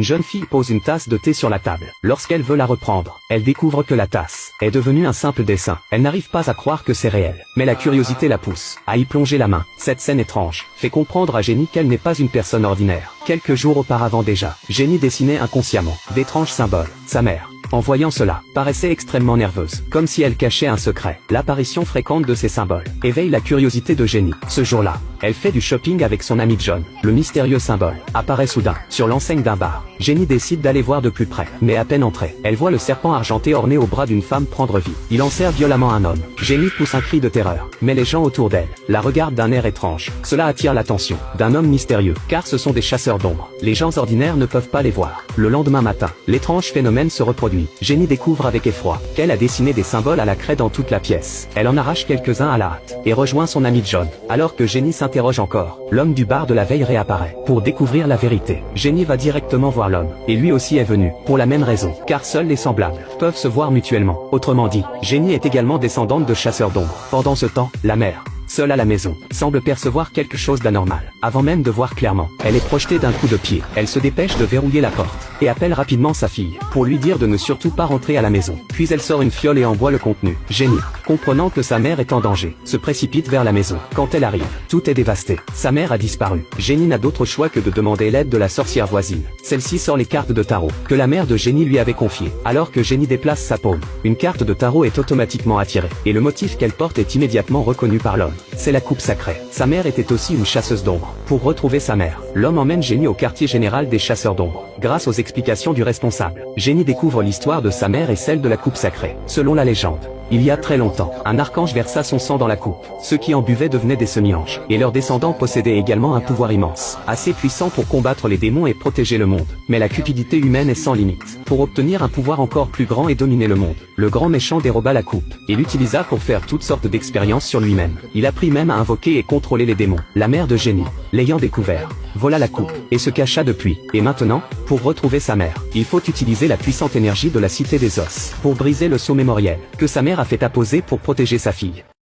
Une jeune fille pose une tasse de thé sur la table. Lorsqu'elle veut la reprendre, elle découvre que la tasse est devenue un simple dessin. Elle n'arrive pas à croire que c'est réel, mais la curiosité la pousse à y plonger la main. Cette scène étrange fait comprendre à Jenny qu'elle n'est pas une personne ordinaire. Quelques jours auparavant déjà, Jenny dessinait inconsciemment d'étranges symboles. Sa mère, en voyant cela, paraissait extrêmement nerveuse, comme si elle cachait un secret. L'apparition fréquente de ces symboles éveille la curiosité de Jenny. Ce jour-là, elle fait du shopping avec son ami John. Le mystérieux symbole apparaît soudain sur l'enseigne d'un bar. Jenny décide d'aller voir de plus près, mais à peine entrée, elle voit le serpent argenté orné au bras d'une femme prendre vie. Il enserre violemment un homme. Jenny pousse un cri de terreur, mais les gens autour d'elle la regardent d'un air étrange. Cela attire l'attention d'un homme mystérieux, car ce sont des chasseurs d'ombre. Les gens ordinaires ne peuvent pas les voir. Le lendemain matin, l'étrange phénomène se reproduit. Jenny découvre avec effroi qu'elle a dessiné des symboles à la craie dans toute la pièce. Elle en arrache quelques-uns à la hâte et rejoint son ami John. Alors que Jenny s'interroge encore, l'homme du bar de la veille réapparaît. Pour découvrir la vérité, Jenny va directement voir l'homme, et lui aussi est venu, pour la même raison, car seuls les semblables peuvent se voir mutuellement. Autrement dit, Jenny est également descendante de chasseurs d'ombre. Pendant ce temps, la mère, seule à la maison, semble percevoir quelque chose d'anormal. Avant même de voir clairement, elle est projetée d'un coup de pied. Elle se dépêche de verrouiller la porte et appelle rapidement sa fille pour lui dire de ne surtout pas rentrer à la maison. Puis elle sort une fiole et en boit le contenu. Jenny, comprenant que sa mère est en danger, se précipite vers la maison. Quand elle arrive, tout est dévasté. Sa mère a disparu. Jenny n'a d'autre choix que de demander l'aide de la sorcière voisine. Celle-ci sort les cartes de tarot que la mère de Jenny lui avait confiées. Alors que Jenny déplace sa paume, une carte de tarot est automatiquement attirée et le motif qu'elle porte est immédiatement reconnu par l'homme. C'est la coupe sacrée. Sa mère était aussi une chasseuse d'ombre. Pour retrouver sa mère, l'homme emmène Jenny au quartier général des chasseurs d'ombre. Grâce aux explications du responsable, Jenny découvre l'histoire de sa mère et celle de la coupe sacrée. Selon la légende, il y a très longtemps, un archange versa son sang dans la coupe. Ceux qui en buvaient devenaient des semi-anges, et leurs descendants possédaient également un pouvoir immense, assez puissant pour combattre les démons et protéger le monde. Mais la cupidité humaine est sans limite. Pour obtenir un pouvoir encore plus grand et dominer le monde, le grand méchant déroba la coupe, et l'utilisa pour faire toutes sortes d'expériences sur lui-même. Il apprit même à invoquer et contrôler les démons. La mère de Jenny, l'ayant découvert, vola la coupe, et se cacha depuis. Et maintenant, pour retrouver sa mère, il faut utiliser la puissante énergie de la Cité des Os, pour briser le sceau mémoriel, que sa mère a fait apposer pour protéger sa fille.